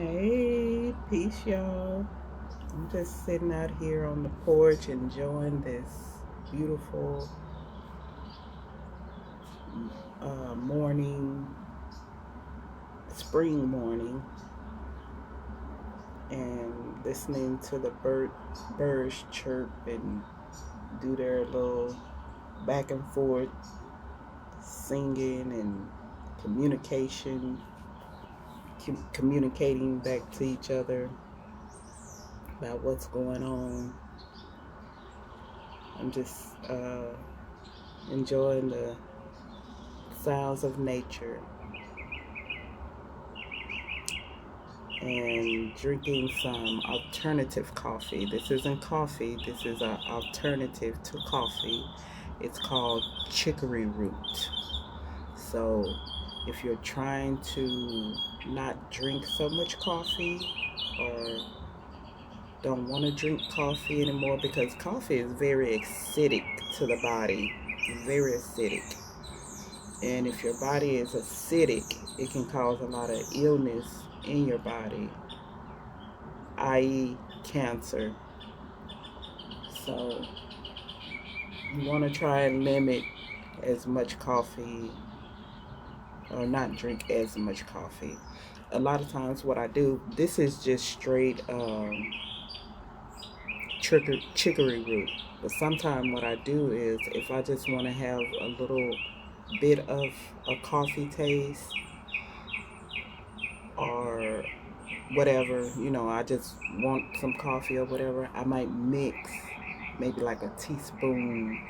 Hey, peace, y'all. I'm just sitting out here on the porch enjoying this beautiful morning, spring morning, and listening to the birds chirp and do their little back and forth singing and communication, communicating back to each other about what's going on. I'm just enjoying the sounds of nature and drinking some alternative coffee. This isn't coffee, this is an alternative to coffee. It's called chicory root. So, if you're trying to not drink so much coffee or don't want to drink coffee anymore, because coffee is very acidic to the body, very acidic. And if your body is acidic, it can cause a lot of illness in your body, i.e., cancer. So you want to try and limit as much coffee or not drink as much coffee. A lot of times, what I do, this is just straight chicory root. But sometimes, what I do is if I just want to have a little bit of a coffee taste or whatever, I just want some coffee or whatever, I might mix maybe like a teaspoon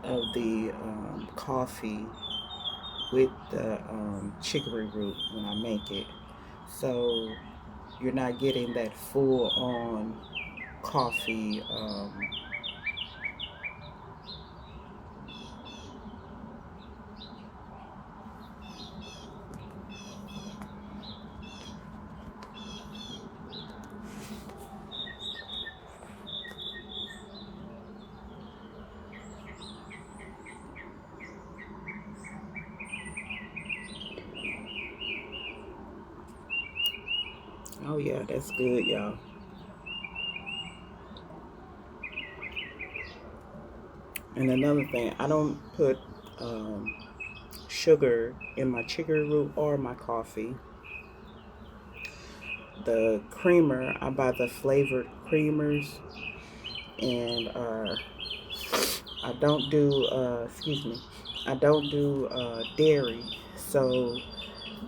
of the coffee with the chicory root when I make it. So you're not getting that full on coffee. Oh, yeah, that's good, y'all. And another thing, I don't put um, sugar in my chicory root or my coffee. The creamer, I buy the flavored creamers, and I don't do, I don't do dairy. So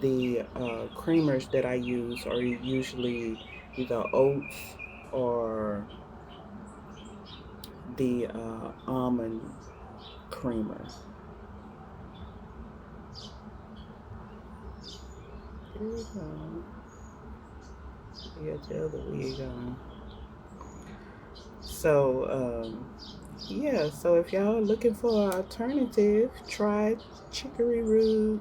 the creamers that I use are usually either oats or the almond creamer. There we go. We got the other wig on. So, yeah, so if y'all are looking for an alternative, try chicory root.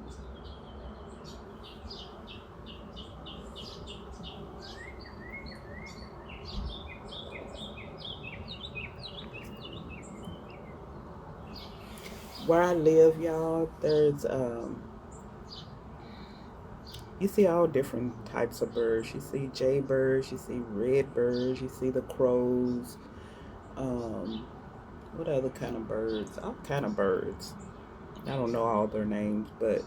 Where I live, y'all, there's you see all different types of birds. You see jaybirds, you see red birds, you see the crows. Um, what other kind of birds? All kind of birds. I don't know all their names, but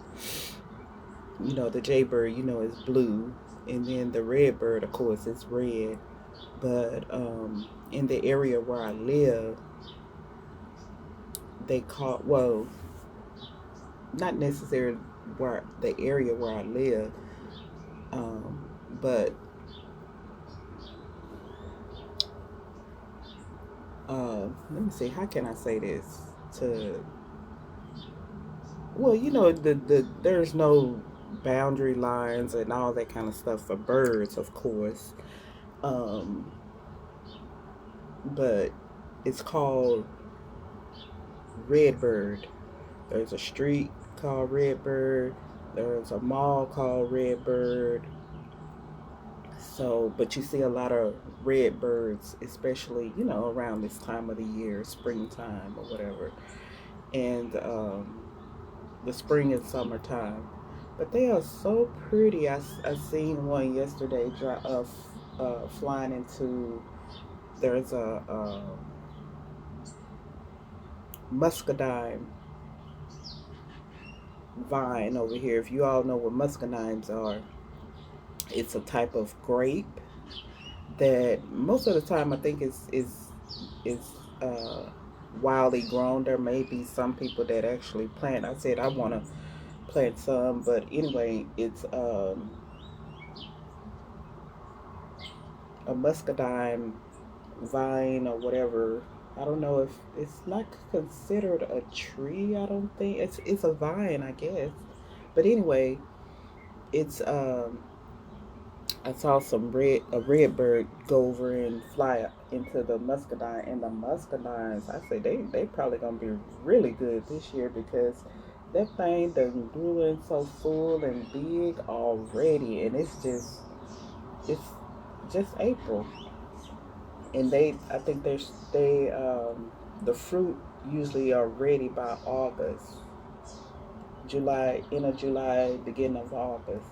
the jaybird, is blue, and then the red bird, of course, is red. But in the area where I live, they call not necessarily where the area where I live, but let me see, how can I say this to the there's no boundary lines and all that kind of stuff for birds, of course. Um, but it's called Redbird. There's a street called Redbird. There's a mall called Redbird. So, but you see a lot of red birds, especially around this time of the year, springtime or whatever, and the spring and summertime. But they are so pretty. I seen one yesterday flying into, there's a muscadine vine over here. If you all know what muscadines are, it's a type of grape that most of the time I think is uh, wildly grown. There may be some people that actually plant. I said I want to plant some, but anyway, it's a muscadine vine or whatever. I don't know if it's not considered a tree. I don't think it's a vine, I guess. But anyway, it's I saw a red bird go over and fly into the muscadine, and the muscadines, I say they probably gonna be really good this year because that thing done grew in so full and big already, and it's just April, and I think the fruit usually are ready by August, July, end of July, beginning of August.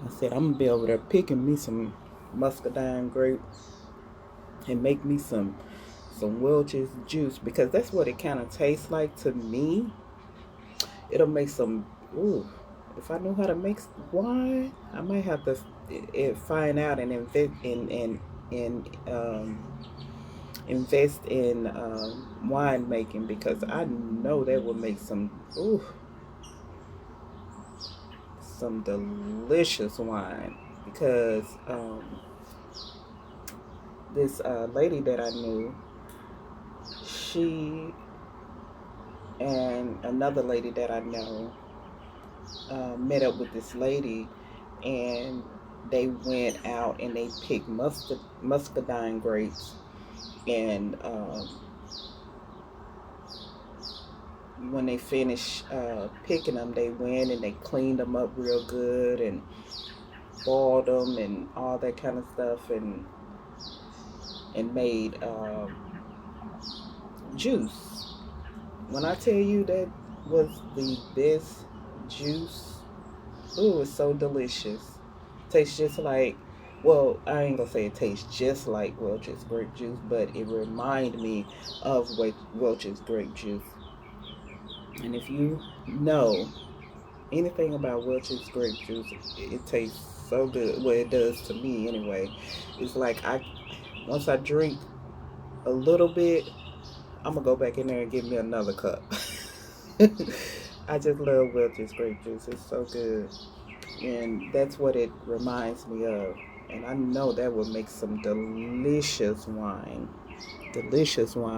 I said I'm gonna be over there picking me some muscadine grapes and make me some Welch's juice because that's what it kind of tastes like to me. It'll make some. Ooh, if I knew how to make wine, I might have to find out and invest in wine making because I know that will make some delicious wine because this lady that I knew, she and another lady that I know met up with this lady, and they went out and they picked muscadine grapes, and when they finished picking them, they went and they cleaned them up real good and boiled them and all that kind of stuff, and made juice. When I tell you that was the best juice, ooh, it's so delicious. Tastes just like, well, I ain't gonna say it tastes just like Welch's grape juice, but it reminded me of Welch's grape juice. And if you know anything about Welch's grape juice, it tastes so good. Well, it does to me anyway. It's like once I drink a little bit, I'm gonna go back in there and get me another cup. I just love Welch's grape juice. It's so good, and that's what it reminds me of. And I know that would make some delicious wine. Delicious wine.